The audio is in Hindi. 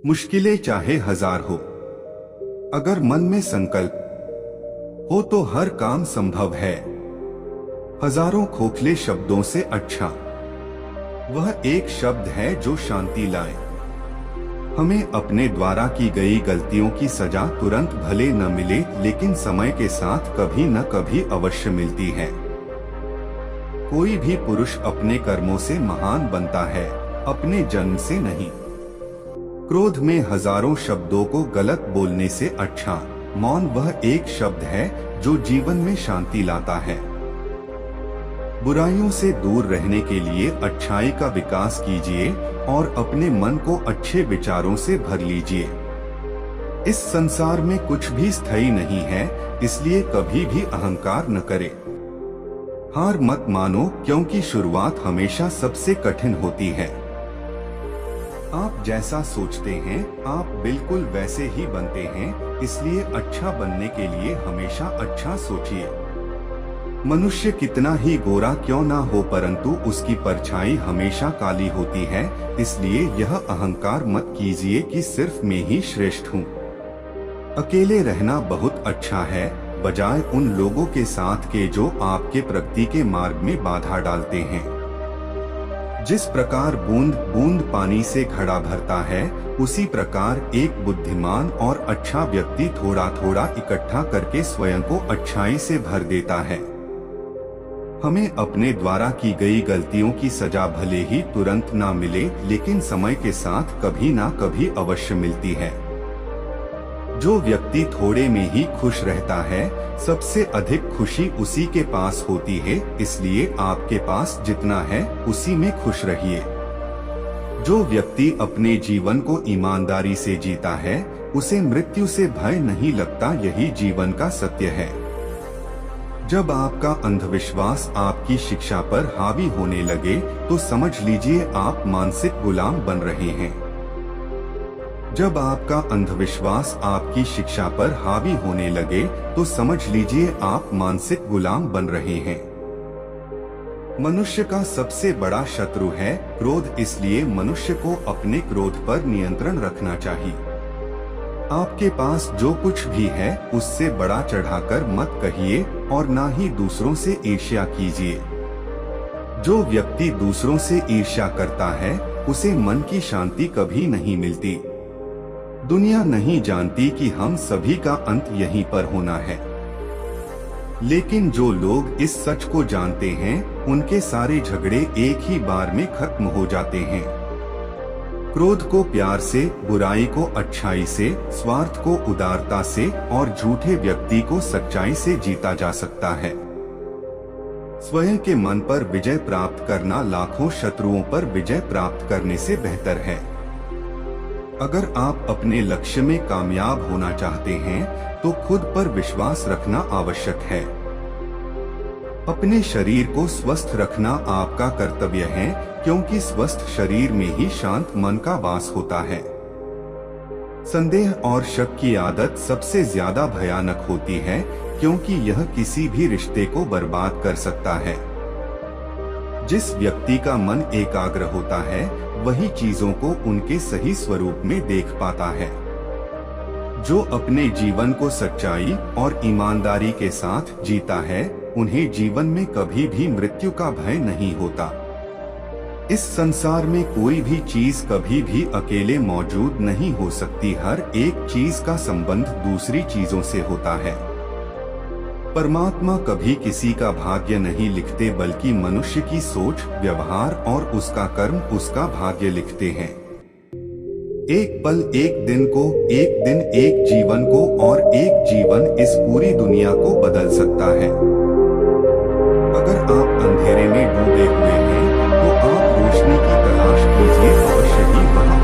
मुश्किलें चाहे हजार हो, अगर मन में संकल्प हो तो हर काम संभव है। हजारों खोखले शब्दों से अच्छा वह एक शब्द है जो शांति लाए। हमें अपने द्वारा की गई गलतियों की सजा तुरंत भले न मिले, लेकिन समय के साथ कभी न कभी अवश्य मिलती है। कोई भी पुरुष अपने कर्मों से महान बनता है, अपने जन्म से नहीं। क्रोध में हजारों शब्दों को गलत बोलने से अच्छा मौन वह एक शब्द है जो जीवन में शांति लाता है। बुराइयों से दूर रहने के लिए अच्छाई का विकास कीजिए और अपने मन को अच्छे विचारों से भर लीजिए। इस संसार में कुछ भी स्थायी नहीं है, इसलिए कभी भी अहंकार न करें। हार मत मानो, क्योंकि शुरुआत हमेशा सबसे कठिन होती है। आप जैसा सोचते हैं आप बिल्कुल वैसे ही बनते हैं, इसलिए अच्छा बनने के लिए हमेशा अच्छा सोचिए। मनुष्य कितना ही गोरा क्यों ना हो, परंतु उसकी परछाई हमेशा काली होती है। इसलिए यह अहंकार मत कीजिए कि सिर्फ मैं ही श्रेष्ठ हूँ। अकेले रहना बहुत अच्छा है, बजाय उन लोगों के साथ के जो आपके प्रगति के मार्ग में बाधा डालते हैं। जिस प्रकार बूंद बूंद पानी से घड़ा भरता है, उसी प्रकार एक बुद्धिमान और अच्छा व्यक्ति थोड़ा थोड़ा इकट्ठा करके स्वयं को अच्छाई से भर देता है। हमें अपने द्वारा की गई गलतियों की सजा भले ही तुरंत ना मिले, लेकिन समय के साथ कभी ना कभी अवश्य मिलती है। जो व्यक्ति थोड़े में ही खुश रहता है, सबसे अधिक खुशी उसी के पास होती है। इसलिए आपके पास जितना है उसी में खुश रहिए। जो व्यक्ति अपने जीवन को ईमानदारी से जीता है, उसे मृत्यु से भय नहीं लगता। यही जीवन का सत्य है। जब आपका अंधविश्वास आपकी शिक्षा पर हावी होने लगे, तो समझ लीजिए आप मानसिक गुलाम बन रहे हैं। जब आपका अंधविश्वास आपकी शिक्षा पर हावी होने लगे, तो समझ लीजिए आप मानसिक गुलाम बन रहे हैं। मनुष्य का सबसे बड़ा शत्रु है क्रोध, इसलिए मनुष्य को अपने क्रोध पर नियंत्रण रखना चाहिए। आपके पास जो कुछ भी है उससे बड़ा चढ़ाकर मत कहिए और ना ही दूसरों से ईर्ष्या कीजिए। जो व्यक्ति दूसरों से ईर्ष्या करता है, उसे मन की शांति कभी नहीं मिलती। दुनिया नहीं जानती कि हम सभी का अंत यहीं पर होना है, लेकिन जो लोग इस सच को जानते हैं, उनके सारे झगड़े एक ही बार में खत्म हो जाते हैं। क्रोध को प्यार से, बुराई को अच्छाई से, स्वार्थ को उदारता से और झूठे व्यक्ति को सच्चाई से जीता जा सकता है। स्वयं के मन पर विजय प्राप्त करना लाखों शत्रुओं पर विजय प्राप्त करने से बेहतर है। अगर आप अपने लक्ष्य में कामयाब होना चाहते हैं, तो खुद पर विश्वास रखना आवश्यक है। अपने शरीर को स्वस्थ रखना आपका कर्तव्य है, क्योंकि स्वस्थ शरीर में ही शांत मन का वास होता है। संदेह और शक की आदत सबसे ज्यादा भयानक होती है, क्योंकि यह किसी भी रिश्ते को बर्बाद कर सकता है। जिस व्यक्ति का मन एकाग्र होता है, वही चीजों को उनके सही स्वरूप में देख पाता है। जो अपने जीवन को सच्चाई और ईमानदारी के साथ जीता है, उन्हें जीवन में कभी भी मृत्यु का भय नहीं होता। इस संसार में कोई भी चीज कभी भी अकेले मौजूद नहीं हो सकती। हर एक चीज का संबंध दूसरी चीजों से होता है। परमात्मा कभी किसी का भाग्य नहीं लिखते, बल्कि मनुष्य की सोच, व्यवहार और उसका कर्म उसका भाग्य लिखते हैं। एक पल एक दिन को, एक दिन एक जीवन को और एक जीवन इस पूरी दुनिया को बदल सकता है। अगर आप अंधेरे में डूबे हुए हैं, तो आप रोशनी की तलाश कीजिए, अवश्य ही वहां